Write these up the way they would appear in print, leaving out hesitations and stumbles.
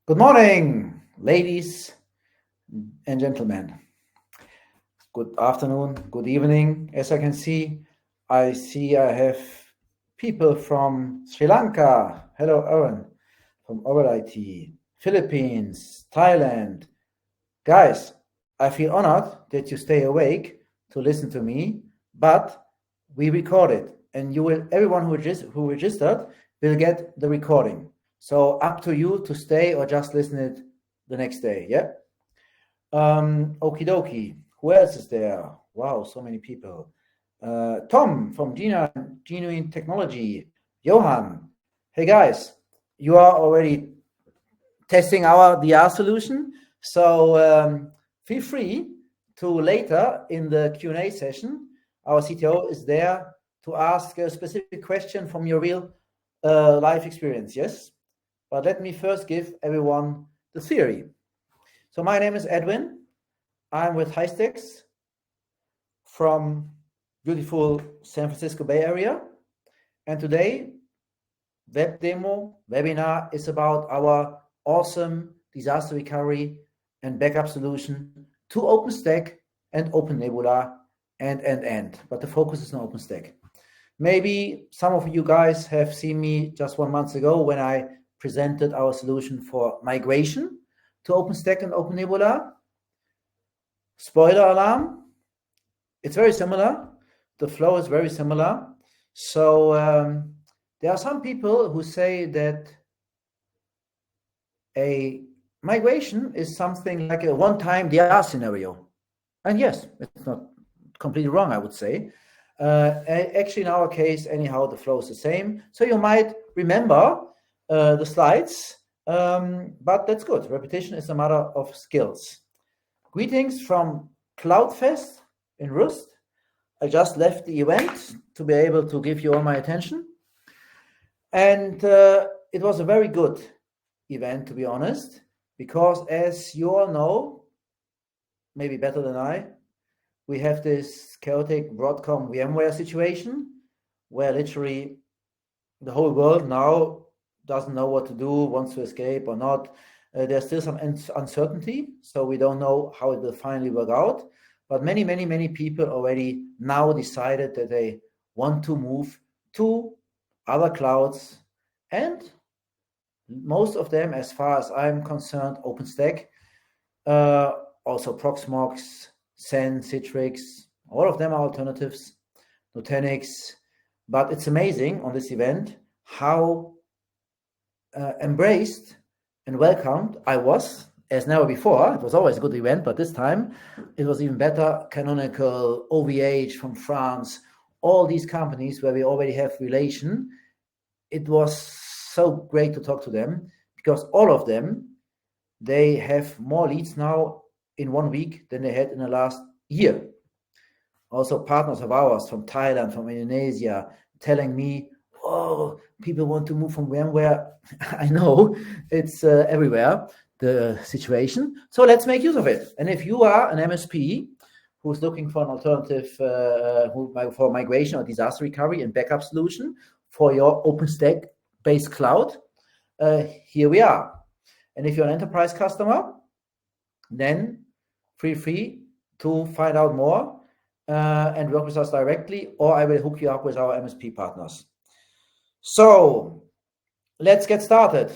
Good morning, ladies and gentlemen. Good afternoon, good evening. As I can see, I have people from Sri Lanka. Hello, Aaron, from OverIT, Philippines, Thailand. Guys, I feel honored that you stay awake to listen to me, but we record it, and everyone who registered will get the recording. So up to you to stay or just listen it the next day. Yeah. Okie dokie. Who else is there? Wow, so many people. Tom from Genuine Technology. Johan. Hey guys, you are already testing our DRaaS solution. So feel free to later in the Q&A session. Our CTO is there to ask a specific question from your real life experience. Yes. But let me first give everyone the theory. So my name is Edwin. I'm with Hystax from beautiful San Francisco Bay Area. And today, web demo webinar is about our awesome disaster recovery and backup solution to OpenStack and OpenNebula and. But the focus is on OpenStack. Maybe some of you guys have seen me just 1 month ago when I presented our solution for migration to OpenStack and OpenNebula. Spoiler alarm, it's very similar. The flow is very similar. So there are some people who say that a migration is something like a one-time DRaaS scenario. And yes, it's not completely wrong, I would say. Actually, in our case, anyhow, the flow is the same. So you might remember the slides, but that's good. Repetition is a matter of skills. Greetings from CloudFest in Rust. I just left the event to be able to give you all my attention. And it was a very good event, to be honest, because as you all know, maybe better than I, we have this chaotic Broadcom VMware situation where literally the whole world now doesn't know what to do, wants to escape or not. There's still some uncertainty, so we don't know how it will finally work out. But many people already now decided that they want to move to other clouds, and most of them, as far as I'm concerned, OpenStack, also Proxmox, Xen, Citrix, all of them are alternatives, Nutanix. But it's amazing on this event how embraced and welcomed I was as never before. It was always a good event, but this time it was even better. Canonical, OVH from France, all these companies where we already have relation. It was so great to talk to them because all of them, they have more leads now in 1 week than they had in the last year. Also partners of ours from Thailand, from Indonesia, telling me, oh, people want to move from VMware. I know it's everywhere, the situation. So let's make use of it. And if you are an MSP who's looking for an alternative for migration or disaster recovery and backup solution for your OpenStack-based cloud, here we are. And if you're an enterprise customer, then feel free to find out more and work with us directly, or I will hook you up with our MSP partners. So let's get started.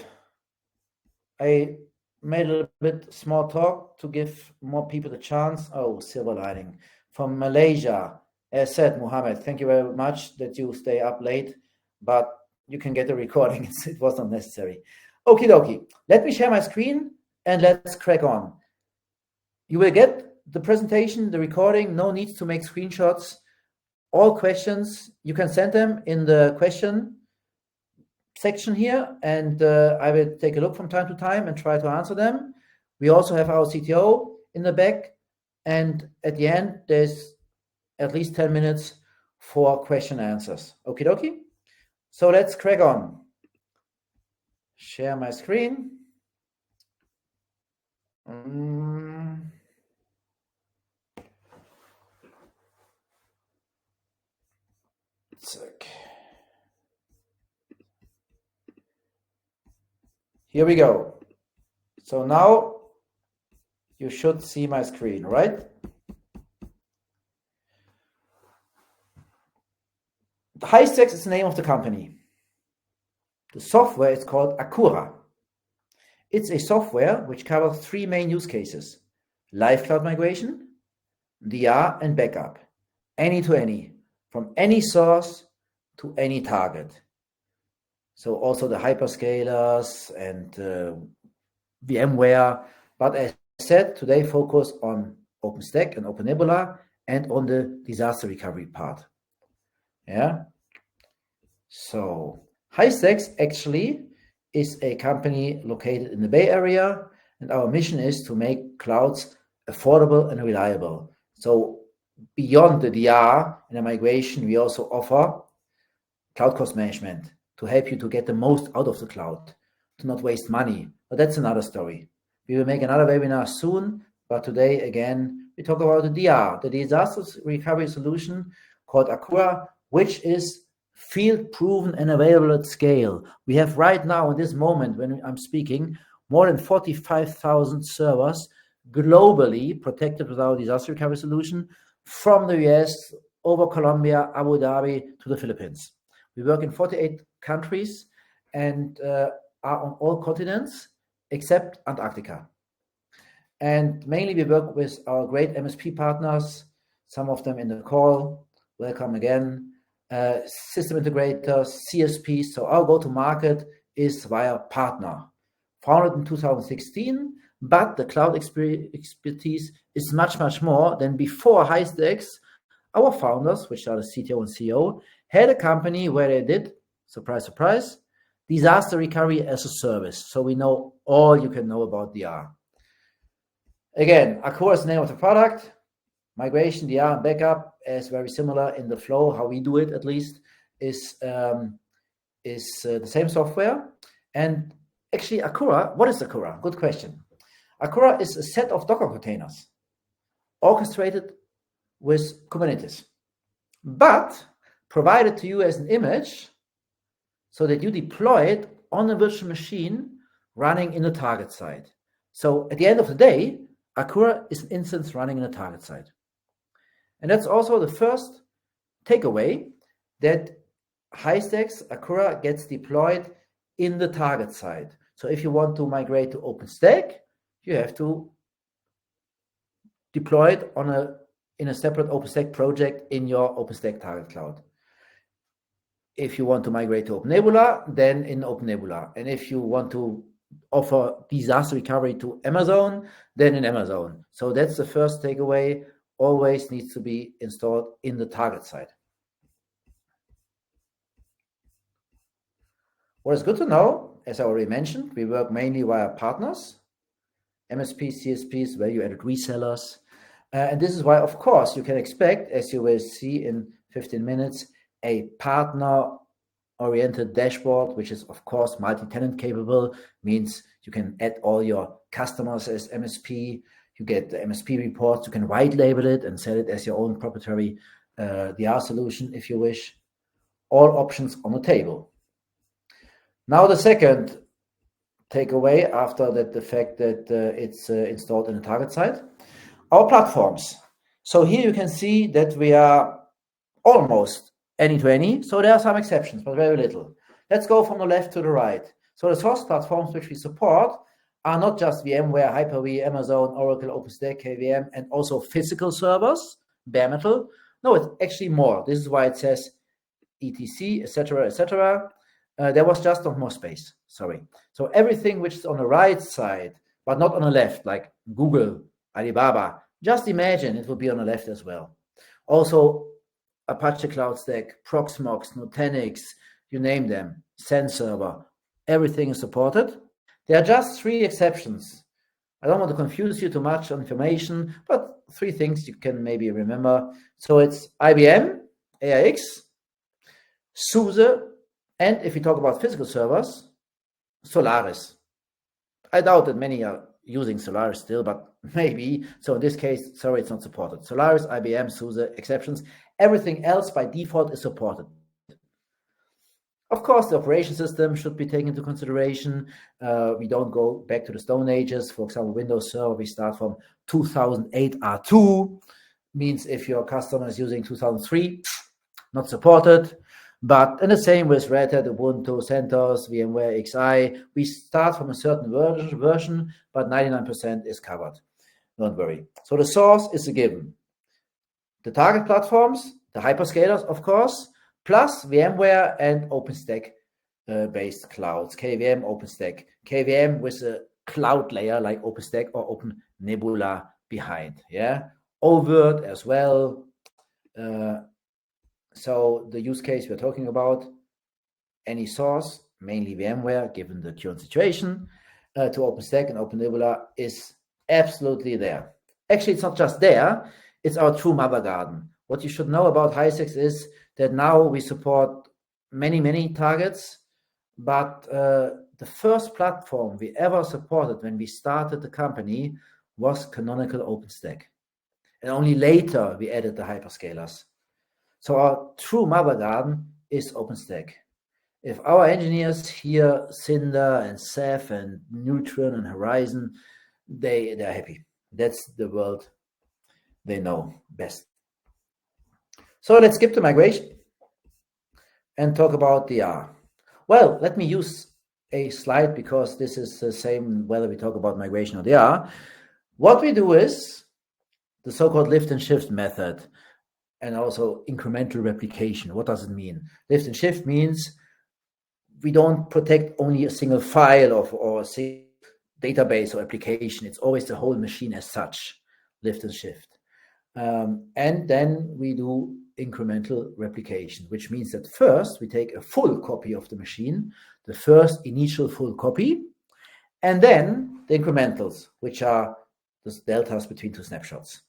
I made a little bit small talk to give more people the chance. Oh, silver lining from Malaysia. As said, Mohammed, thank you very much that you stay up late, but you can get the recording. It was not necessary. Okie dokie. Let me share my screen and let's crack on. You will get the presentation, the recording, no need to make screenshots. All questions, you can send them in the question section here, and I will take a look from time to time and try to answer them. We also have our CTO in the back, and at the end, there's at least 10 minutes for question and answers. Okie dokie. So let's crack on. Share my screen. Here we go. So now you should see my screen, right? Hystax is the name of the company. The software is called Akura. It's a software which covers three main use cases: live cloud migration, DR, and backup, any to any, from any source to any target. So also the hyperscalers and VMware, but as I said, today focus on OpenStack and OpenNebula and on the disaster recovery part. Yeah. So Hystax actually is a company located in the Bay Area, and our mission is to make clouds affordable and reliable. So beyond the DR and the migration, we also offer cloud cost management to help you to get the most out of the cloud, to not waste money. But that's another story. We will make another webinar soon, but today, again, we talk about the DR, the disaster recovery solution called Akura, which is field proven and available at scale. We have right now, in this moment when I'm speaking, more than 45,000 servers globally protected with our disaster recovery solution, from the US over Colombia, Abu Dhabi to the Philippines. We work in 48 countries and are on all continents except Antarctica. And mainly we work with our great MSP partners, some of them in the call. Welcome again. System integrators, CSPs. So our go-to-market is via partner. Founded in 2016, but the cloud expertise is much, much more than before Hystax. Our founders, which are the CTO and CEO, had a company where they did, surprise, surprise, disaster recovery as a service. So we know all you can know about DR. Again, Akura is the name of the product. Migration, DR, and backup is very similar in the flow. How we do it, at least, is the same software. And actually, Akura, what is Akura? Good question. Akura is a set of Docker containers orchestrated with Kubernetes, but provided to you as an image so that you deploy it on a virtual machine running in the target side. So at the end of the day, Akura is an instance running in a target side. And that's also the first takeaway, that Hystax Akura gets deployed in the target side. So if you want to migrate to OpenStack, you have to deploy it in a separate OpenStack project in your OpenStack target cloud. If you want to migrate to OpenNebula, then in OpenNebula. And if you want to offer disaster recovery to Amazon, then in Amazon. So that's the first takeaway. Always needs to be installed in the target side. What is good to know, as I already mentioned, we work mainly via partners, MSPs, CSPs, value-added resellers. And this is why, of course, you can expect, as you will see in 15 minutes, a partner-oriented dashboard, which is, of course, multi-tenant capable, means you can add all your customers as MSP. You get the MSP reports, you can white label it and sell it as your own proprietary DR solution if you wish. All options on the table. Now the second takeaway after that, the fact that it's installed in the target side, our platforms. So here you can see that we are almost any to any. So there are some exceptions, but very little. Let's go from the left to the right. So the source platforms which we support are not just VMware, Hyper-V, Amazon, Oracle, OpenStack, KVM, and also physical servers, bare metal. No, it's actually more. This is why it says ETC, etc., etc. There was just not more space. Sorry. So everything which is on the right side, but not on the left, like Google, Alibaba, just imagine it will be on the left as well. Also, Apache Cloud Stack, Proxmox, Nutanix, you name them, Send Server, everything is supported. There are just three exceptions. I don't want to confuse you too much on information, but three things you can maybe remember. So it's IBM, AIX, SUSE, and if we talk about physical servers, Solaris. I doubt that many are using Solaris still, but maybe. So in this case, sorry, it's not supported. Solaris, IBM, SUSE, exceptions. Everything else by default is supported. Of course, the operation system should be taken into consideration. We don't go back to the Stone Ages. For example, Windows Server, we start from 2008 R2. Means if your customer is using 2003, not supported. But in the same with Red Hat, Ubuntu, CentOS, VMware, XI, we start from a certain version, but 99% is covered. Don't worry. So the source is a given. The target platforms, the hyperscalers, of course, plus VMware and OpenStack based clouds, KVM, OpenStack, KVM with a cloud layer like OpenStack or OpenNebula behind. Yeah, overt as well. So the use case we're talking about, any source, mainly VMware, given the current situation, to OpenStack and OpenNebula is absolutely there. Actually, it's not just there, it's our true mother garden. What you should know about Hystax is that now we support many targets, but the first platform we ever supported when we started the company was canonical OpenStack. And only later we added the hyperscalers. So our true mother garden is OpenStack. If our engineers hear Cinder and Ceph and Neutron and Horizon, they're happy. That's the world they know best. So let's skip the migration and talk about DR. Well, let me use a slide because this is the same whether we talk about migration or DR. What we do is the so-called lift and shift method and also incremental replication. What does it mean? Lift and shift means we don't protect only a single file or a single database or application. It's always the whole machine as such, lift and shift. And then we do incremental replication, which means that first we take a full copy of the machine, the first initial full copy, and then the incrementals, which are the deltas between two snapshots.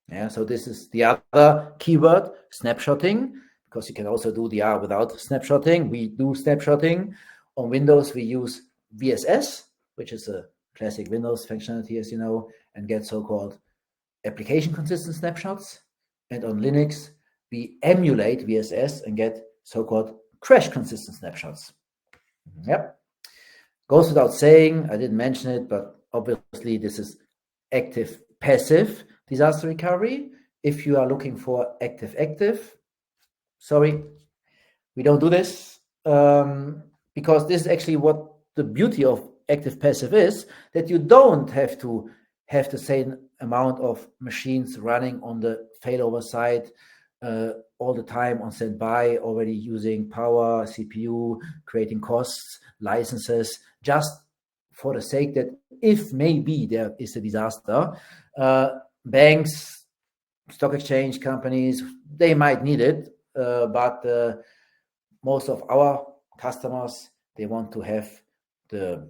Yeah, so this is the other keyword, snapshotting, because you can also do DR without snapshotting. We do snapshotting. On Windows, we use VSS, which is a classic Windows functionality, as you know, and get so-called application consistent snapshots. And on Linux, we emulate VSS and get so-called crash consistent snapshots. Yep. Goes without saying, I didn't mention it, but obviously this is active passive disaster recovery. If you are looking for active, sorry, we don't do this because this is actually what the beauty of active passive is, that you don't have to have the same amount of machines running on the failover side all the time on standby, already using power, CPU, creating costs, licenses, just for the sake that if maybe there is a disaster, banks, stock exchange companies, they might need it, but most of our customers, they want to have the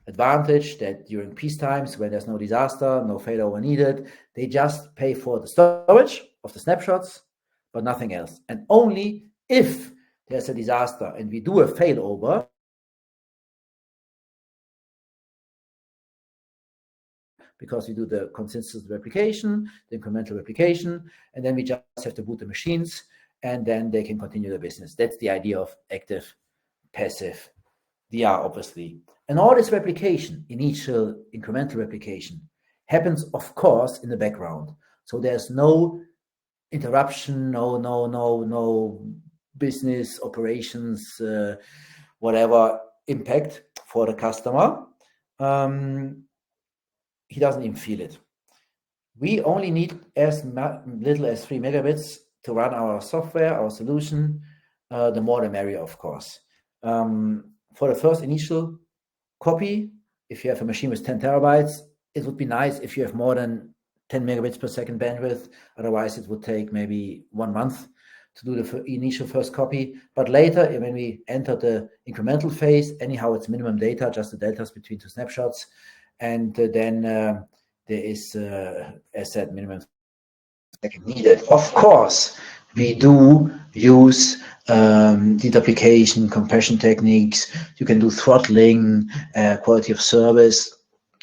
advantage that during peace times, when there's no disaster, no failover needed, they just pay for the storage of the snapshots, but nothing else. And only if there's a disaster and we do a failover, because we do the consistent replication, the incremental replication, and then we just have to boot the machines, and then they can continue their business. That's the idea of active, passive DR, obviously. And all this replication, initial incremental replication, happens, of course, in the background. So there's no interruption, no business operations, whatever impact for the customer. He doesn't even feel it. We only need as little as 3 megabits to run our software, our solution. The more the merrier, of course. For the first initial copy, if you have a machine with 10 terabytes, it would be nice if you have more than 10 megabits per second bandwidth. Otherwise, it would take maybe 1 month to do the initial first copy. But later, when we enter the incremental phase, anyhow, it's minimum data, just the deltas between two snapshots. And then there is, as said, minimum second needed. Of course, we do use deduplication, compression techniques. You can do throttling, quality of service.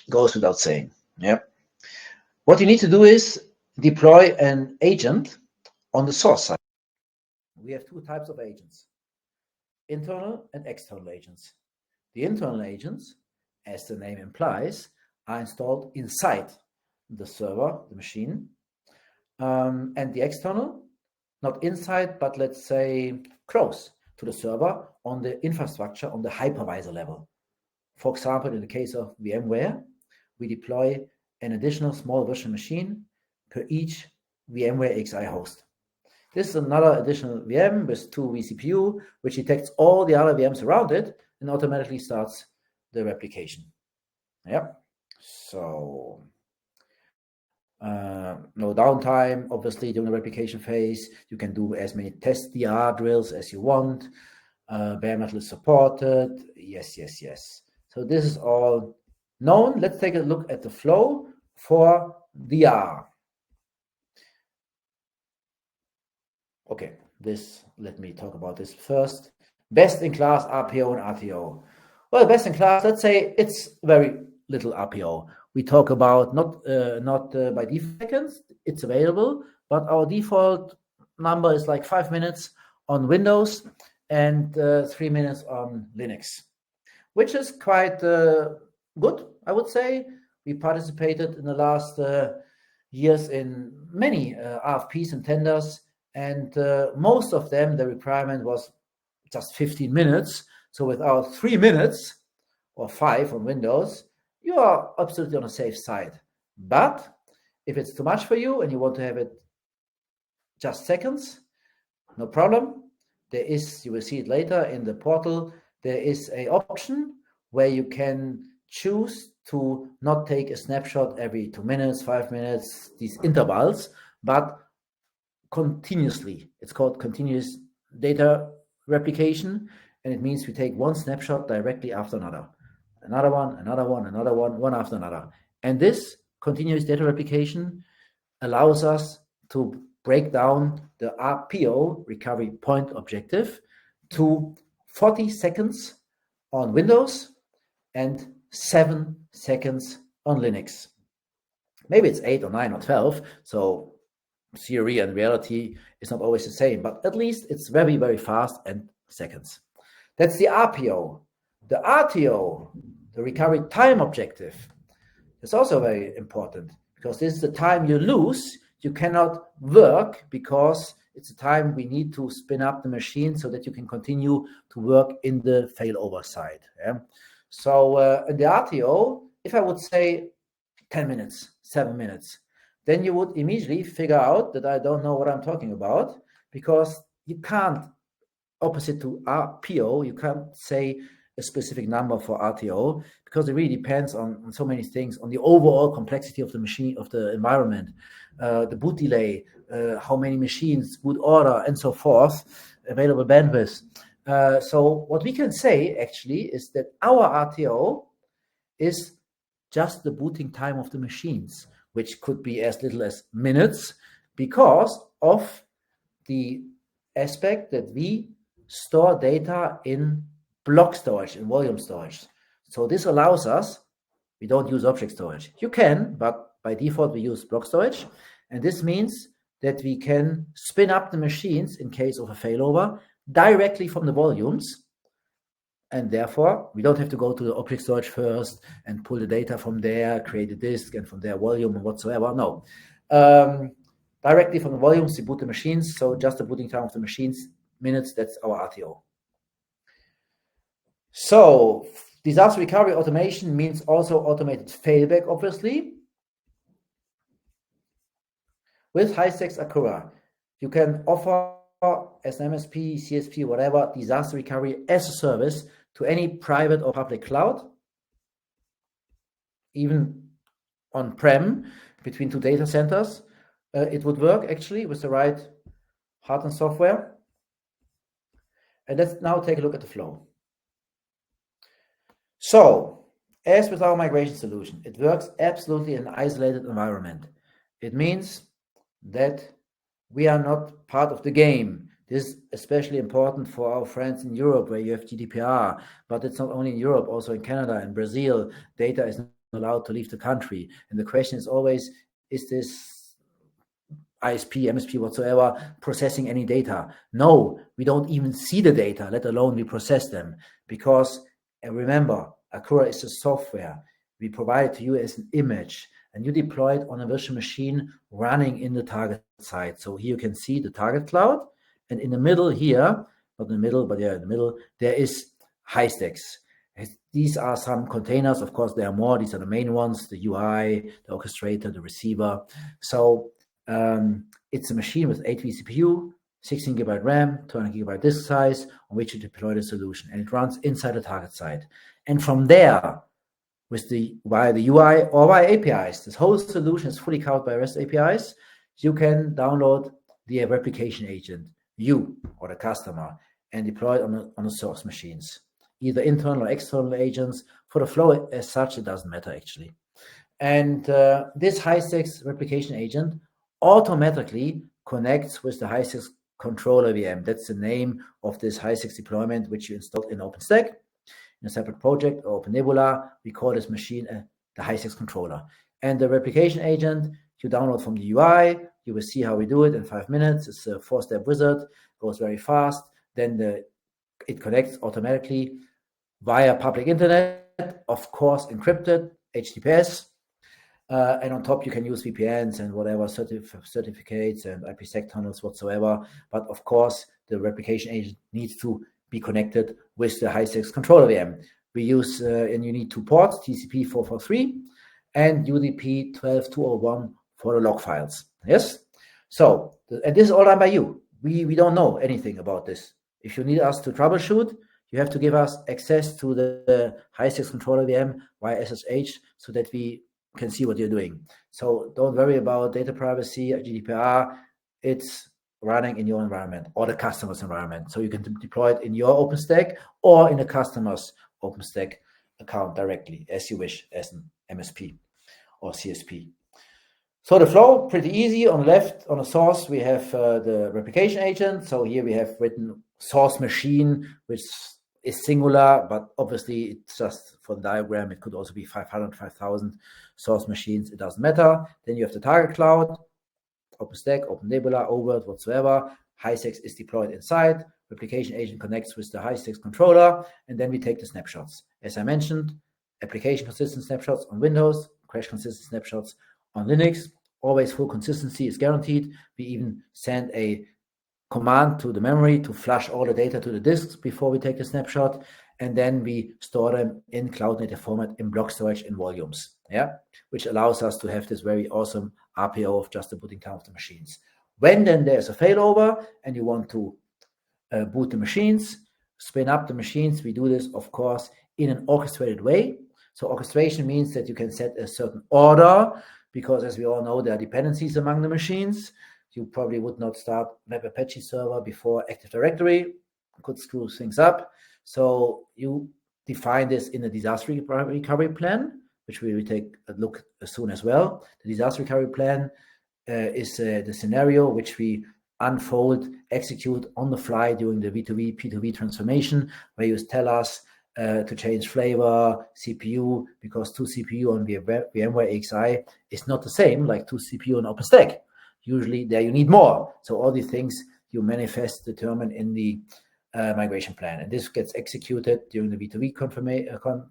Goes without saying. Yep. What you need to do is deploy an agent on the source side. We have two types of agents. internal and external agents. The internal agents, as the name implies, are installed inside the server, the machine, and the external, not inside, but let's say close to the server on the infrastructure, on the hypervisor level. For example, in the case of VMware, we deploy an additional small virtual machine per each VMware XI host. This is another additional VM with 2 vCPU, which detects all the other VMs around it and automatically starts the replication. Yeah, so no downtime, obviously, during the replication phase. You can do as many test DR drills as you want. Bare metal is supported. Yes. So this is all known. Let's take a look at the flow for DR. Okay, let me talk about this first. Best in class RPO and RTO. Well, best in class, let's say it's very little RPO. We talk about not by default seconds, it's available, but our default number is like 5 minutes on Windows and 3 minutes on Linux, which is quite good, I would say. We participated in the last years in many RFPs and tenders, and most of them, the requirement was just 15 minutes. So without 3 minutes or 5 on Windows, you are absolutely on a safe side. But if it's too much for you and you want to have it just seconds, no problem. There is, you will see it later in the portal, there is an option where you can choose to not take a snapshot every 2 minutes, 5 minutes, these intervals, but continuously. It's called continuous data replication, and it means we take one snapshot directly after another. Another one, one after another. And this continuous data replication allows us to break down the RPO, recovery point objective, to 40 seconds on Windows and 7 seconds on Linux. Maybe it's 8 or 9 or 12, so theory and reality is not always the same, but at least it's very, very fast and seconds. That's the RPO. The RTO, the recovery time objective, is also very important because this is the time you lose. You cannot work because it's the time we need to spin up the machine so that you can continue to work in the failover side. Yeah? So in the RTO, if I would say 10 minutes, 7 minutes, then you would immediately figure out that I don't know what I'm talking about, because you can't, opposite to RPO, you can't say a specific number for RTO, because it really depends on so many things, on the overall complexity of the machine, of the environment, the boot delay, how many machines, boot order, and so forth, available bandwidth. So what we can say actually is that our RTO is just the booting time of the machines, which could be as little as minutes, because of the aspect that we store data in block storage, in volume storage. So this allows us, we don't use object storage. You can, but by default we use block storage. And this means that we can spin up the machines in case of a failover directly from the volumes. And therefore, we don't have to go to the object storage first and pull the data from there, create a disk, and from there volume and whatsoever. No. Directly from the volumes, we boot the machines. So just the booting time of the machines, minutes, that's our RTO. So disaster recovery automation means also automated failback, obviously. With Hystax Akura, you can offer as an MSP, CSP, whatever, disaster recovery as a service to any private or public cloud, even on-prem between 2 data centers. It would work actually with the right hardware and software. And let's now take a look at the flow. So, as with our migration solution, it works absolutely in an isolated environment. It means that we are not part of the game. This is especially important for our friends in Europe, where you have GDPR, but it's not only in Europe, also in Canada and Brazil, data is not allowed to leave the country. And the question is always, is this ISP, MSP, whatsoever, processing any data. No, we don't even see the data, let alone we process them. Because remember, Akura is a software. We provide it to you as an image, and you deploy it on a virtual machine running in the target side. So here you can see the target cloud, and in the middle here, not in the middle, but yeah, in the middle, there is Hystax. These are some containers. Of course, there are more. These are the main ones, the UI, the orchestrator, the receiver. So it's a machine with 8 vCPU, 16 GB RAM, 200 GB disk size, on which you deploy the solution. And it runs inside the target side. And from there, via the UI or via APIs, this whole solution is fully covered by REST APIs. You can download the replication agent, you or the customer, and deploy it on the source machines, either internal or external agents. For the flow as such, it doesn't matter actually. And this Hystax replication agent automatically connects with the Hystax controller VM. That's the name of this Hystax deployment, which you installed in OpenStack. In a separate project, OpenNebula, we call this machine the Hystax controller. And the replication agent you download from the UI. You will see how we do it in 5 minutes. It's a 4-step wizard, goes very fast. Then it connects automatically via public internet, of course, encrypted, HTTPS. And on top, you can use VPNs and whatever certificates and IPsec tunnels whatsoever. But of course, the replication agent needs to be connected with the Hystax controller VM. We use, and you need 2 ports, TCP 443 and UDP 12201 for the log files. Yes? So, and this is all done by you. We don't know anything about this. If you need us to troubleshoot, you have to give us access to the Hystax controller VM via SSH so that we can see what you're doing. So don't worry about data privacy, GDPR. It's running in your environment or the customer's environment. So you can deploy it in your OpenStack or in the customer's OpenStack account directly, as you wish, as an MSP or CSP. So the flow, pretty easy. On the left, on the source, we have the replication agent. So here we have written source machine, which is singular, but obviously it's just for the diagram. It could also be 500, 5,000 source machines. It doesn't matter. Then you have the target cloud, OpenStack, OpenNebula, Overt, whatsoever. Hystax is deployed inside. Replication agent connects with the Hystax controller, and then we take the snapshots. As I mentioned, application consistent snapshots on Windows, crash consistent snapshots on Linux. Always full consistency is guaranteed. We even send a command to the memory to flush all the data to the disks before we take the snapshot, and then we store them in cloud native format in block storage in volumes, which allows us to have this very awesome RPO of just the booting time of the machines. When then there's a failover and you want to boot the machines, spin up the machines, we do this, of course, in an orchestrated way. So orchestration means that you can set a certain order, because as we all know, there are dependencies among the machines. You probably would not start Web Apache server before Active Directory. Could screw things up. So you define this in a disaster recovery plan, which we will take a look soon as well. The disaster recovery plan is the scenario which we unfold, execute on the fly during the V2V, P2V transformation, where you tell us to change flavor, CPU, because 2 CPU on VMware AXI is not the same like 2 CPU on OpenStack. Usually there you need more. So all these things you manifest, determine in the migration plan. And this gets executed during the V2V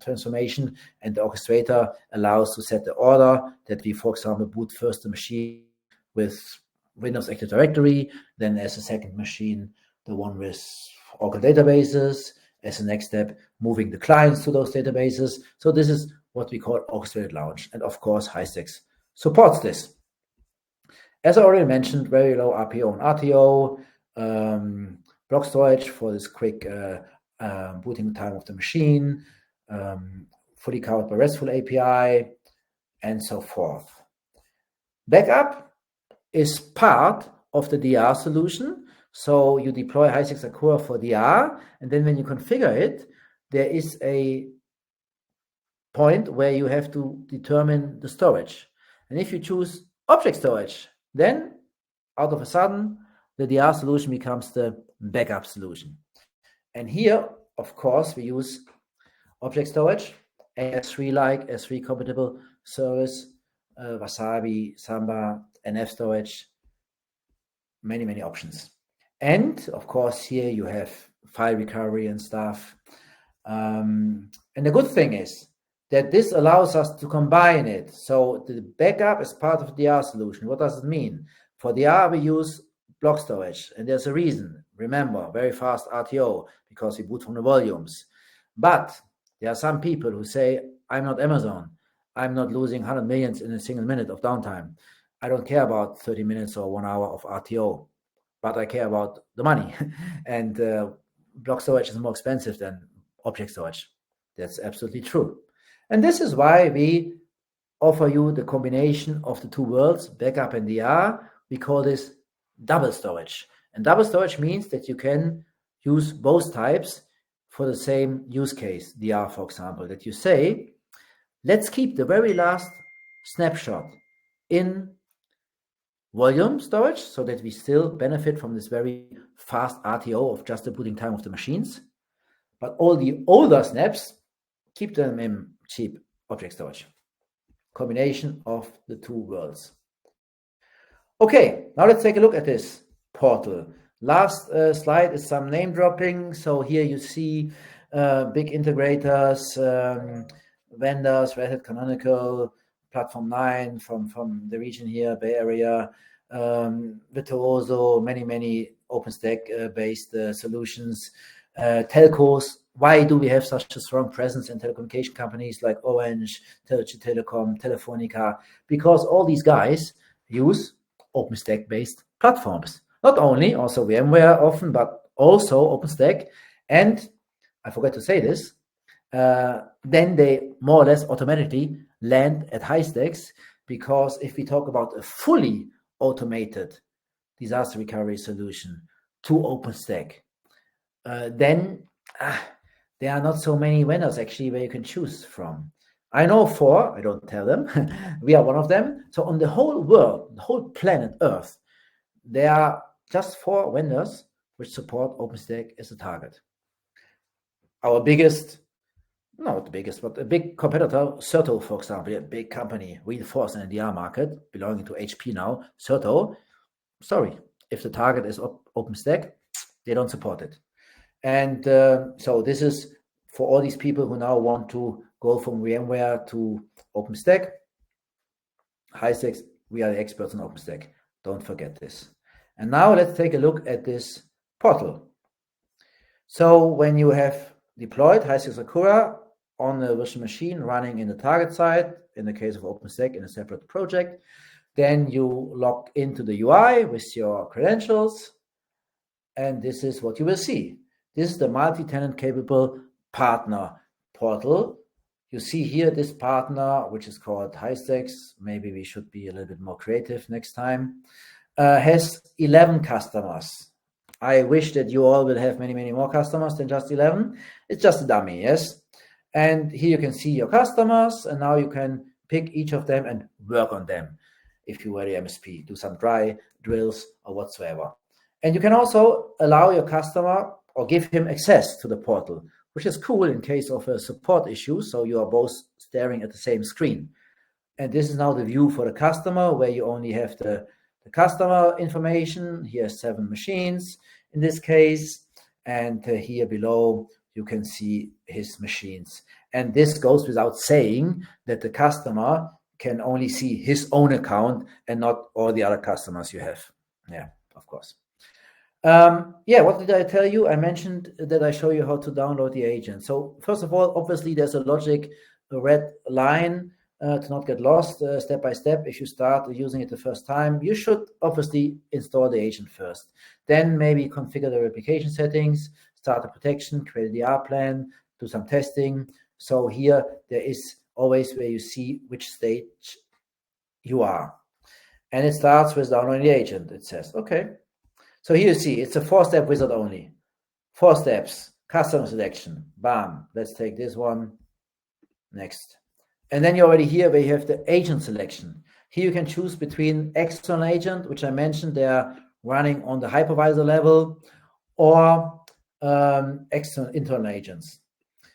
transformation, and the orchestrator allows to set the order that we, for example, boot first the machine with Windows Active Directory, then as a second machine, the one with Oracle databases, as a next step, moving the clients to those databases. So this is what we call orchestrated launch. And of course, Hystax supports this. As I already mentioned, very low RPO and RTO, block storage for this quick booting time of the machine, fully covered by RESTful API, and so forth. Backup is part of the DR solution. So you deploy Hystax Akura for DR, and then when you configure it, there is a point where you have to determine the storage. And if you choose object storage, then out of a sudden, the DR solution becomes the backup solution. And here, of course, we use object storage, S3-like, S3 compatible service, Wasabi, Samba, NF storage, many, many options. And of course, here you have file recovery and stuff. And the good thing is that this allows us to combine it. So the backup is part of the DRaaS solution. What does it mean? For DR, we use block storage, and there's a reason. Remember, very fast RTO, because we boot from the volumes. But there are some people who say, I'm not Amazon. I'm not losing 100 millions in a single minute of downtime. I don't care about 30 minutes or 1 hour of RTO, but I care about the money. And block storage is more expensive than object storage. That's absolutely true. And this is why we offer you the combination of the two worlds, backup and DR. We call this double storage. And double storage means that you can use both types for the same use case, DR, for example, that you say, let's keep the very last snapshot in volume storage so that we still benefit from this very fast RTO of just the booting time of the machines. But all the older snaps, keep them in cheap object storage. Combination of the two worlds. Okay, now let's take a look at this portal. Last slide is some name dropping. So here you see big integrators, vendors, Red Hat Canonical, Platform 9 from the region here, Bay Area, Virtuoso, many OpenStack based solutions, telcos. Why do we have such a strong presence in telecommunication companies like Orange, Deutsche Telekom, Telefonica? Because all these guys use OpenStack based platforms. Not only also VMware often, but also OpenStack. And I forgot to say this, then they more or less automatically land at Hystax, because if we talk about a fully automated disaster recovery solution to OpenStack, then there are not so many vendors actually where you can choose from. I know 4, I don't tell them, we are one of them. So on the whole world, the whole planet Earth, there are just 4 vendors which support OpenStack as a target. Our biggest, not the biggest, but a big competitor, Certo, for example, a big company, reinforced in the DR market, belonging to HP now, Certo, sorry, if the target is OpenStack, they don't support it. And so this is for all these people who now want to go from VMware to OpenStack. Hystax, we are the experts on OpenStack. Don't forget this. And now let's take a look at this portal. So when you have deployed Hystax Sakura on a virtual machine running in the target side, in the case of OpenStack in a separate project, then you log into the UI with your credentials, and this is what you will see. This is the multi-tenant capable partner portal. You see here this partner, which is called Hystax. Maybe we should be a little bit more creative next time. Has 11 customers. I wish that you all will have many more customers than just 11. It's just a dummy, yes? And here you can see your customers, and now you can pick each of them and work on them. If you were the MSP, do some dry drills or whatsoever. And you can also allow your customer or give him access to the portal, which is cool in case of a support issue. So you are both staring at the same screen. And this is now the view for the customer, where you only have the customer information. Here are 7 machines in this case. And here below, you can see his machines. And this goes without saying that the customer can only see his own account and not all the other customers you have. Yeah, of course. What did I tell you? I mentioned that I show you how to download the agent. So first of all, obviously there's a logic, a red line to not get lost step by step. If you start using it the first time, you should obviously install the agent first. Then maybe configure the replication settings, start the protection, create a DR plan, do some testing. So here there is always where you see which stage you are. And it starts with downloading the agent. It says, okay. So here you see, it's a 4-step wizard only. 4 steps, customer selection, bam. Let's take this one, next. And then you're already here where you have the agent selection. Here you can choose between external agent, which I mentioned, they are running on the hypervisor level, or internal agents.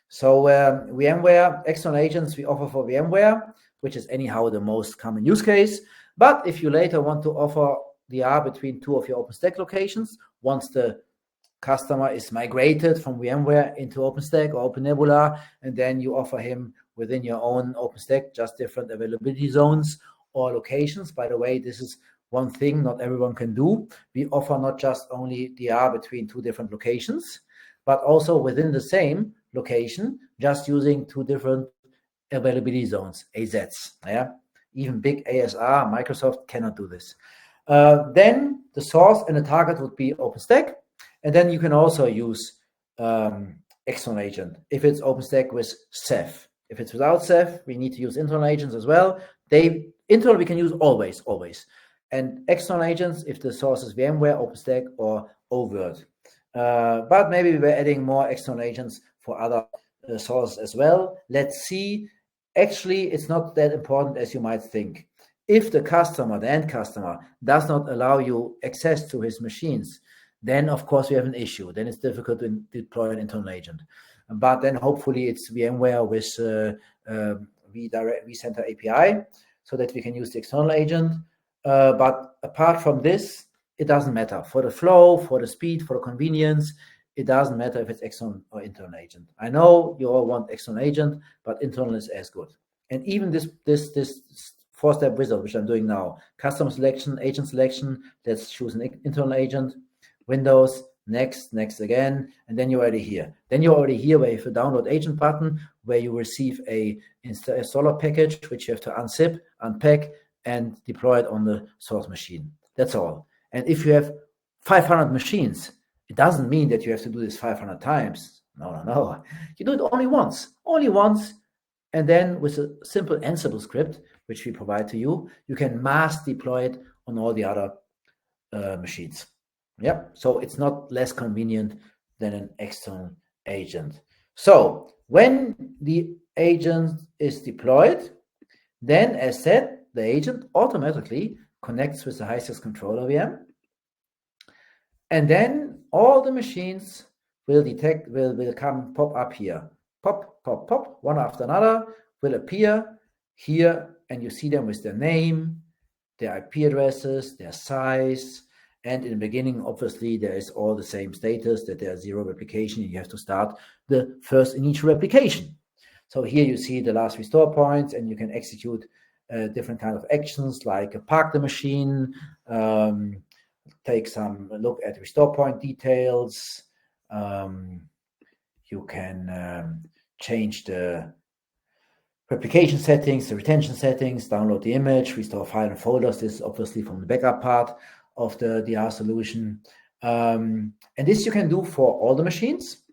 So VMware, external agents we offer for VMware, which is anyhow the most common use case. But if you later want to offer DR between two of your OpenStack locations. Once the customer is migrated from VMware into OpenStack or OpenNebula, and then you offer him within your own OpenStack just different availability zones or locations. By the way, this is one thing not everyone can do. We offer not just only DR between two different locations, but also within the same location, just using two different availability zones, AZs. Yeah, even big ASR, Microsoft cannot do this. Then the source and the target would be OpenStack, and then you can also use external agent if it's OpenStack with Ceph. If it's without Ceph, we need to use internal agents as well. Internal we can use always, and external agents if the source is VMware, OpenStack, or overt. But maybe we're adding more external agents for other sources as well. Let's see. Actually, it's not that important as you might think. If the customer, the end customer, does not allow you access to his machines, then of course we have an issue. Then it's difficult to deploy an internal agent. But then hopefully it's VMware with vCenter API so that we can use the external agent. But apart from this, it doesn't matter. For the flow, for the speed, for the convenience, it doesn't matter if it's external or internal agent. I know you all want external agent, but internal is as good. And even this 4-step wizard, which I'm doing now, custom selection, agent selection, let's choose an internal agent, Windows, next again, and then you're already here. Then you're already here where you have a download agent button, where you receive a installer package, which you have to unzip, unpack, and deploy it on the source machine. That's all. And if you have 500 machines, it doesn't mean that you have to do this 500 times. No. You do it only once, and then with a simple Ansible script, which we provide to you, you can mass deploy it on all the other machines. Yep. So it's not less convenient than an external agent. So when the agent is deployed, then as said, the agent automatically connects with the Hystax controller VM. And then all the machines will pop up here. Pop, one after another will appear here, and you see them with their name, their IP addresses, their size. And in the beginning, obviously, there is all the same status that there's 0 replication. You have to start the first initial replication. So here you see the last restore points, and you can execute different kind of actions like park the machine, take some look at restore point details. You can change the replication settings, the retention settings, download the image, restore file and folders. This is obviously from the backup part of the DR solution. And this you can do for all the machines,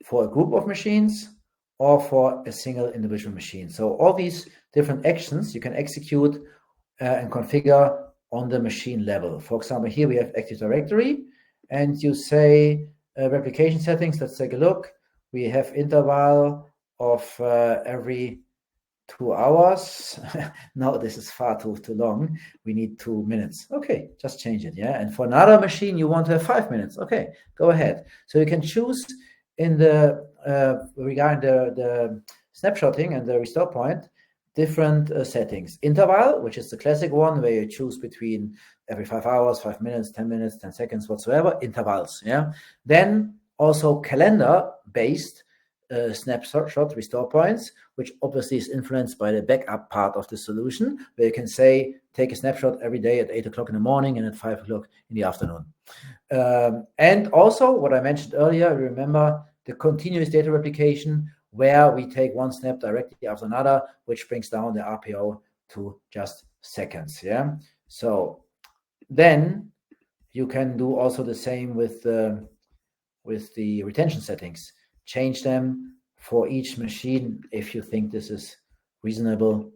for a group of machines, or for a single individual machine. So all these different actions you can execute and configure on the machine level. For example, here we have Active Directory, and you say replication settings. Let's take a look. We have interval of every 2 hours. No, this is far too long. We need 2 minutes. Okay, just change it. Yeah. And for another machine, you want to have 5 minutes. Okay, go ahead. So you can choose in the regarding the snapshotting and the restore point, different settings. Interval, which is the classic one where you choose between every 5 hours, 5 minutes, 10 seconds, whatsoever, intervals. Yeah. Then also calendar-based snapshot restore points, which obviously is influenced by the backup part of the solution, where you can say, take a snapshot every day at 8 o'clock in the morning and at 5 o'clock in the afternoon. And also what I mentioned earlier, remember the continuous data replication, where we take one snap directly after another, which brings down the RPO to just seconds. Yeah. So then you can do also the same with the retention settings. Change them for each machine if you think this is reasonable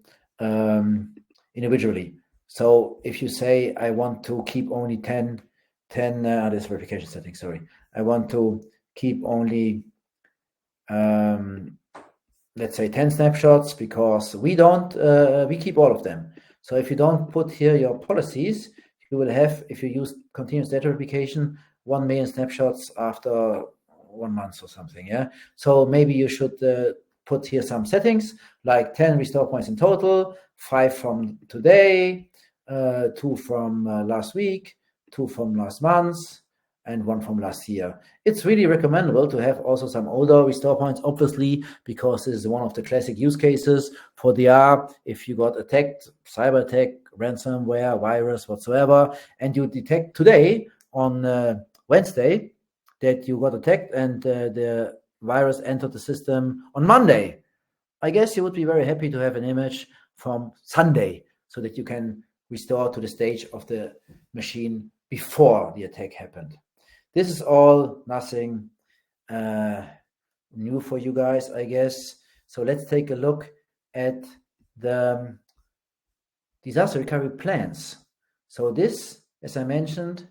individually. So if you say, I want to keep only 10 this replication setting, sorry. I want to keep only, let's say 10 snapshots, because we keep all of them. So if you don't put here your policies, you will have, if you use continuous data replication, 1 million snapshots after 1 month or something. Yeah. So maybe you should put here some settings like 10 restore points in total, 5 from today, 2 from last week, 2 from last month, and 1 from last year. It's really recommendable to have also some older restore points, obviously, because this is one of the classic use cases for DR. If you got attacked, cyber attack, ransomware, virus, whatsoever, and you detect today on Wednesday that you got attacked and the virus entered the system on Monday, I guess you would be very happy to have an image from Sunday so that you can restore to the stage of the machine before the attack happened. This is all nothing new for you guys, I guess. So let's take a look at the disaster recovery plans. So this, as I mentioned,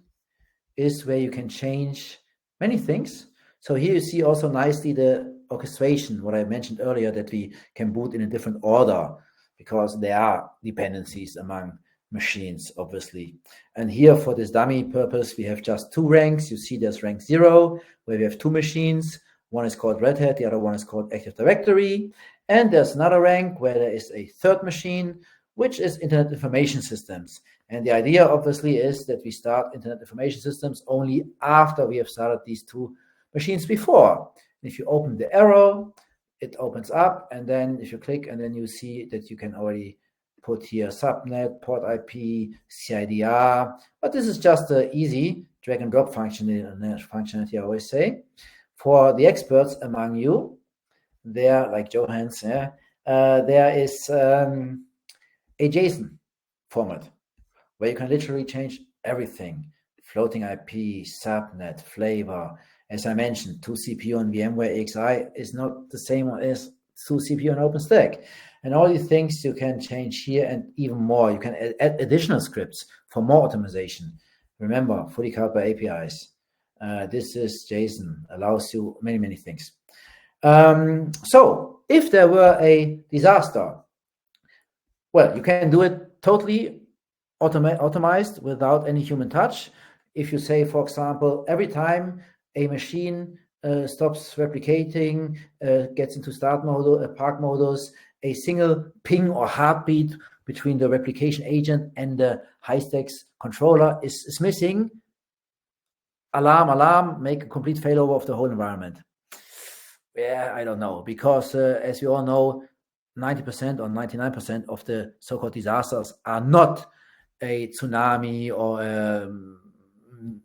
is where you can change many things. So here you see also nicely the orchestration, what I mentioned earlier, that we can boot in a different order because there are dependencies among machines, obviously. And here for this dummy purpose, we have just 2 ranks. You see there's rank 0, where we have 2 machines. One is called Red Hat, the other one is called Active Directory. And there's another rank where there is a 3rd machine, which is Internet Information Systems. And the idea, obviously, is that we start Internet Information Systems only after we have started these 2 machines before. If you open the arrow, it opens up, and then if you click, and then you see that you can already put here subnet, port IP, CIDR, but this is just an easy drag and drop functionality, I always say. For the experts among you, there, like Johans, there is a JSON format where you can literally change everything. Floating IP, subnet, flavor. As I mentioned, 2 CPU on VMware AXI is not the same as 2 CPU on OpenStack. And all these things you can change here and even more. You can add additional scripts for more optimization. Remember, fully covered by APIs. This is JSON, allows you many, many things. So if there were a disaster, well, you can do it totally automized without any human touch. If you say, for example, every time a machine stops replicating, gets into start mode, park modus, a single ping or heartbeat between the replication agent and the Hystax controller is missing, alarm, make a complete failover of the whole environment. Yeah, I don't know, because as we all know, 90% or 99% of the so-called disasters are not a tsunami or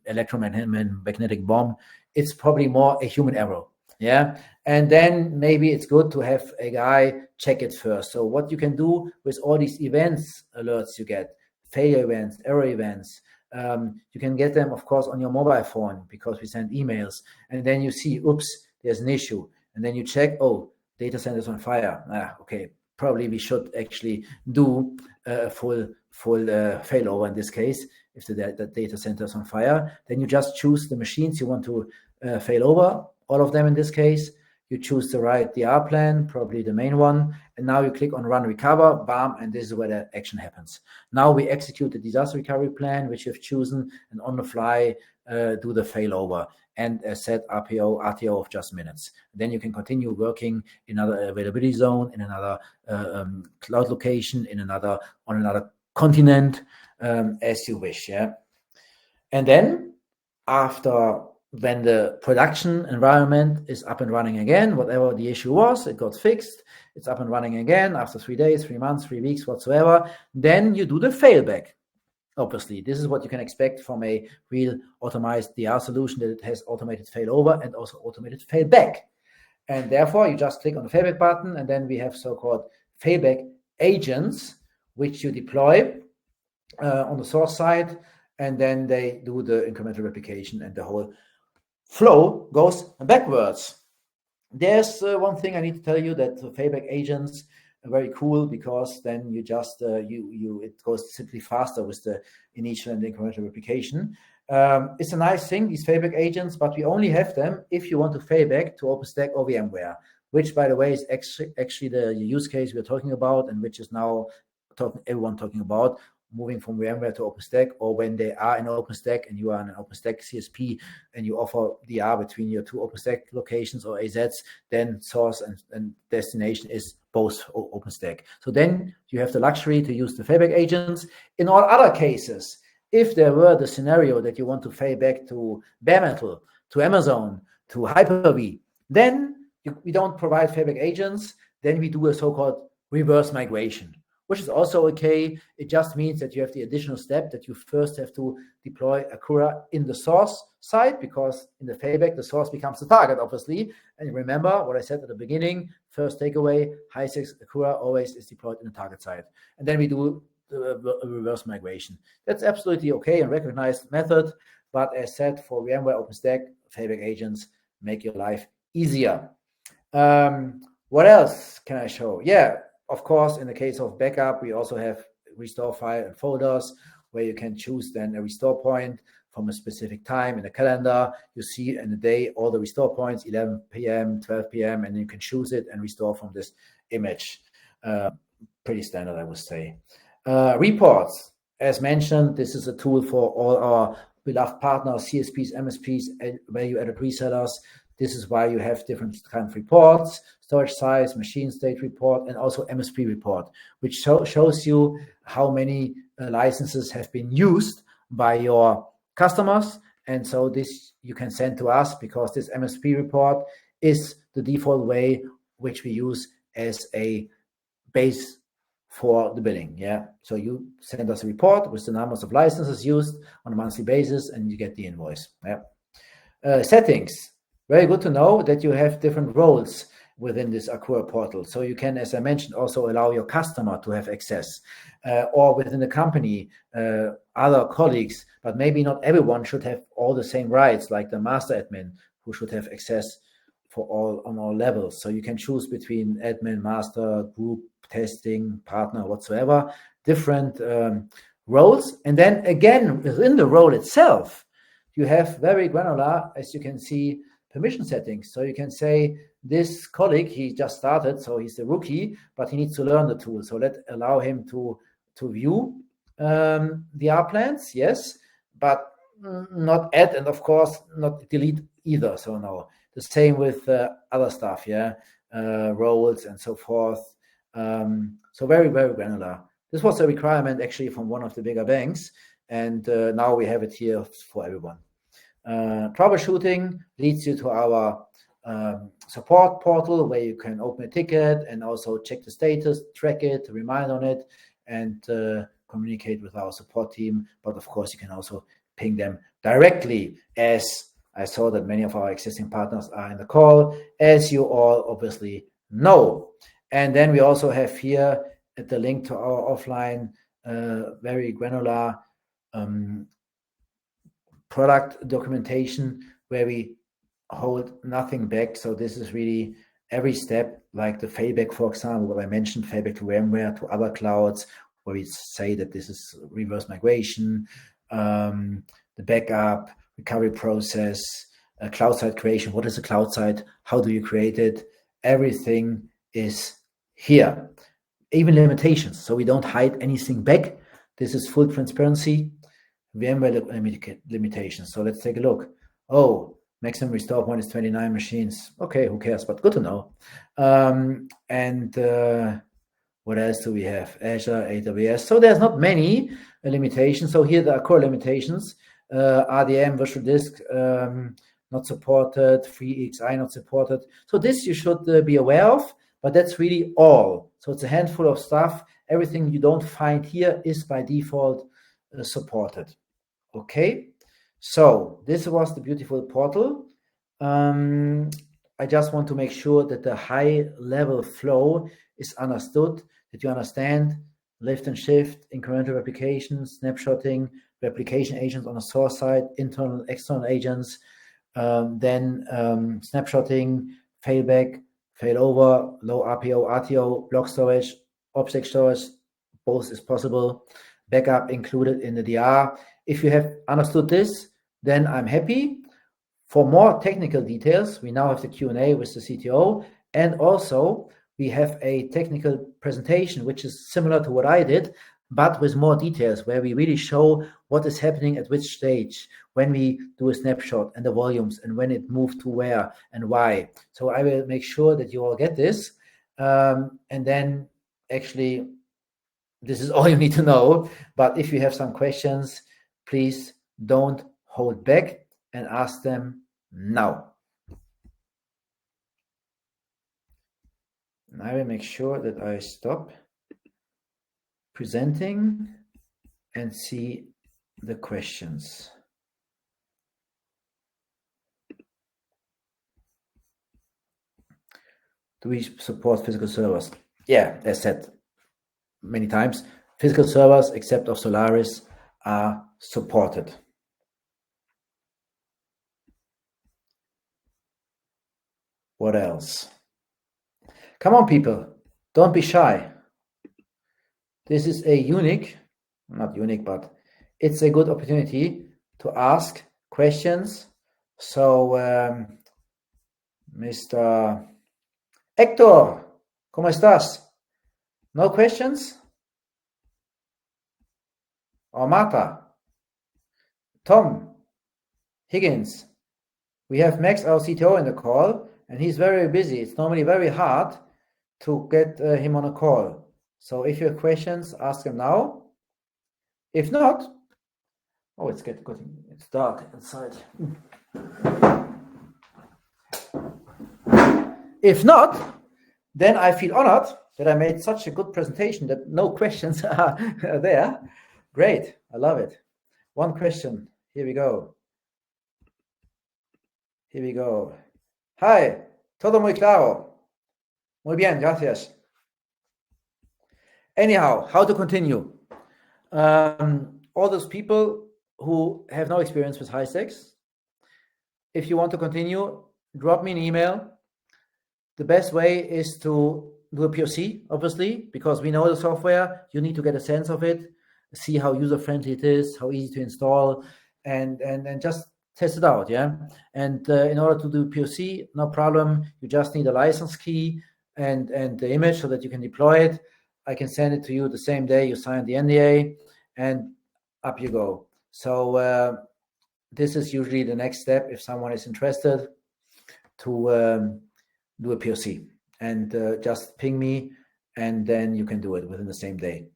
electromagnetic bomb. It's probably more a human error. Yeah. And then maybe it's good to have a guy check it first. So what you can do with all these events, alerts you get, failure events, error events, you can get them, of course, on your mobile phone because we send emails. And then you see, oops, there's an issue. And then you check, oh, data centers on fire. Okay, probably we should actually do a full failover in this case. If the data center is on fire, then you just choose the machines you want to fail over, all of them in this case. You choose the right DR plan, probably the main one, and now you click on Run Recover, bam, and this is where the action happens. Now we execute the disaster recovery plan, which you've chosen, and on the fly do the failover. And as said, RPO, RTO of just minutes. Then you can continue working in another availability zone, in another cloud location, on another continent, as you wish. Yeah. And then when the production environment is up and running again, whatever the issue was, it got fixed, it's up and running again after 3 days, 3 months, 3 weeks, whatsoever, then you do the failback. Obviously, this is what you can expect from a real automized DR solution, that it has automated failover and also automated failback. And therefore, you just click on the failback button, and then we have so-called failback agents, which you deploy on the source side, and then they do the incremental replication, and the whole flow goes backwards. There's one thing I need to tell you, that the failback agents are very cool, because then you just it goes simply faster with the initial and incremental replication. It's a nice thing, these failback agents, but we only have them if you want to failback to OpenStack or VMware, which, by the way, is actually the use case we're talking about, and which is now everyone talking about. moving from VMware to OpenStack, or when they are in OpenStack and you are in an OpenStack CSP and you offer DR between your two OpenStack locations or AZs, then source and destination is both OpenStack. So then you have the luxury to use the failback agents. In all other cases, if there were the scenario that you want to fail back to bare metal, to Amazon, to Hyper-V, then we don't provide failback agents. Then we do a so-called reverse migration, which is also okay. It just means that you have the additional step that you first have to deploy Akura in the source side, because in the failback, the source becomes the target, obviously. And remember what I said at the beginning, first takeaway, Hystax Akura always is deployed in the target side. And then we do a reverse migration. That's absolutely okay and recognized method. But as said, for VMware OpenStack, failback agents make your life easier. What else can I show? Yeah, of course, in the case of backup, we also have restore file and folders where you can choose then a restore point from a specific time in the calendar. You see in the day all the restore points, 11 p.m., 12 p.m., and you can choose it and restore from this image. Pretty standard, I would say. Reports, as mentioned, this is a tool for all our beloved partners, CSPs, MSPs, and value-added resellers. This is why you have different kind of reports, storage size, machine state report, and also MSP report, which shows you how many licenses have been used by your customers. And so this you can send to us, because this MSP report is the default way which we use as a base for the billing. Yeah. So you send us a report with the numbers of licenses used on a monthly basis, and you get the invoice. Yeah. Settings. Very good to know that you have different roles within this Akura portal. So you can, as I mentioned, also allow your customer to have access, or within the company, other colleagues, but maybe not everyone should have all the same rights, like the master admin, who should have access for all on all levels. So you can choose between admin, master, group, testing, partner, whatsoever, different roles. And then again, within the role itself, you have very granular, as you can see, permission settings. So you can say, this colleague, he just started, so he's a rookie, but he needs to learn the tool. So let's allow him to view the R plans, yes, but not add, and of course not delete either. So no, the same with other stuff, yeah, roles and so forth. So very, very granular. This was a requirement actually from one of the bigger banks, and now we have it here for everyone. Troubleshooting leads you to our support portal, where you can open a ticket and also check the status, track it, remind on it, and communicate with our support team. But of course, you can also ping them directly, as I saw that many of our existing partners are in the call, as you all obviously know. And then we also have here at the link to our offline, very granular product documentation, where we hold nothing back. So this is really every step, like the failback, for example, what I mentioned, failback to VMware, to other clouds, where we say that this is reverse migration, the backup, recovery process, cloud site creation. What is a cloud site? How do you create it? Everything is here. Even limitations. So we don't hide anything back. This is full transparency. VMware limitations. So let's take a look. Oh, maximum restore point is 29 machines. Okay, who cares? But good to know. What else do we have? Azure, AWS. So there's not many limitations. So here there are core limitations. RDM, virtual disk, not supported. FreeEXI, not supported. So this you should be aware of, but that's really all. So it's a handful of stuff. Everything you don't find here is by default supported. Okay, so this was the beautiful portal. I just want to make sure that the high level flow is understood, that you understand lift and shift, incremental replication, snapshotting, replication agents on the source side, internal, external agents, then snapshotting, failback, failover, low RPO, RTO, block storage, object storage, both is possible, backup included in the DR. If you have understood this, then I'm happy. For more technical details, we now have the Q&A with the CTO, and also we have a technical presentation, which is similar to what I did, but with more details where we really show what is happening at which stage, when we do a snapshot and the volumes and when it moved to where and why. So I will make sure that you all get this. And then actually, this is all you need to know. But if you have some questions, please don't hold back and ask them now. And I will make sure that I stop presenting and see the questions. Do we support physical servers? Yeah, as said many times, physical servers, except of Solaris, are supported. What else? Come on, people, don't be shy. This is a unique, not unique, but it's a good opportunity to ask questions. So, Mr. Hector, ¿cómo estás? No questions? Or Martha? Tom? Higgins? We have Max, our CTO, in the call, and he's very busy. It's normally very hard to get him on a call. So if you have questions, ask him now. If not, oh, it's getting good. It's dark inside. If not, then I feel honored that I made such a good presentation that no questions are there. Great, I love it. One question. Here we go. Here we go. Hi, todo muy claro. Muy bien, gracias. Anyhow, how to continue? All those people who have no experience with Hystax, if you want to continue, drop me an email. The best way is to do a POC, obviously, because we know the software. You need to get a sense of it, see how user-friendly it is, how easy to install, and just test it out, yeah? And in order to do POC, no problem. You just need a license key and the image so that you can deploy it. I can send it to you the same day you sign the NDA, and up you go. So this is usually the next step if someone is interested to do a POC, and just ping me, and then you can do it within the same day.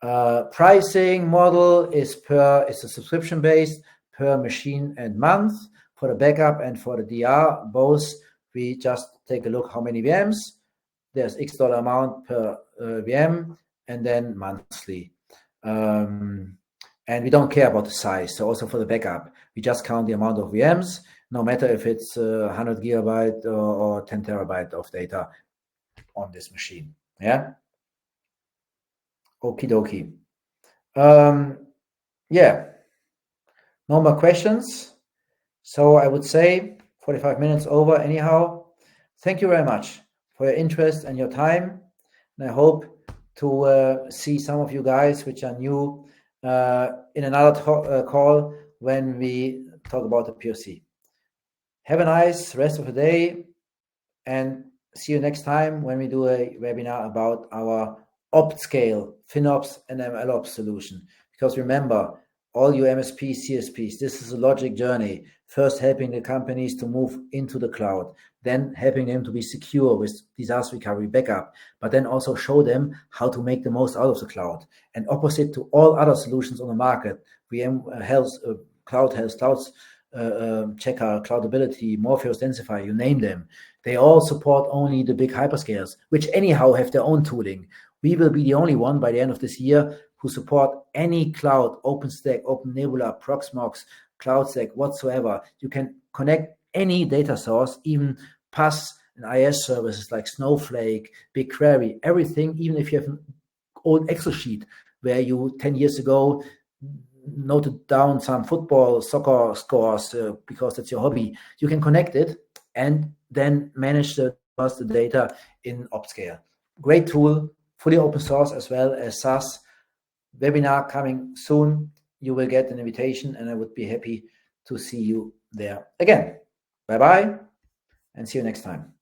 Pricing model is a subscription based per machine and month. For the backup and for the DR, both, we just take a look how many VMs. There's X dollar amount per VM, and then monthly. And we don't care about the size. So also for the backup, we just count the amount of VMs, no matter if it's 100 gigabyte or 10 terabyte of data on this machine. Yeah. Okie dokie. Yeah. No more questions. So I would say 45 minutes over anyhow. Thank you very much for your interest and your time. And I hope to see some of you guys which are new in another call when we talk about the POC. Have a nice rest of the day, and see you next time when we do a webinar about our OptScale, FinOps and MLOps solution. Because remember, all you MSPs, CSPs, this is a logic journey. First helping the companies to move into the cloud, then helping them to be secure with disaster recovery backup, but then also show them how to make the most out of the cloud. And opposite to all other solutions on the market, VM Health, Cloud Health, Clouds, Checker, Cloudability, Morpheus, Densify, you name them. They all support only the big hyperscalers, which anyhow have their own tooling. We will be the only one by the end of this year who support any cloud, OpenStack, OpenNebula, Proxmox, CloudStack, whatsoever. You can connect any data source, even PaaS and IaaS services like Snowflake, BigQuery, everything, even if you have an old Excel sheet where you 10 years ago noted down some football, soccer scores because that's your hobby. You can connect it and then manage the data in OptScale. Great tool, fully open source as well as SaaS. Webinar coming soon. You will get an invitation, and I would be happy to see you there again. Bye-bye, and see you next time.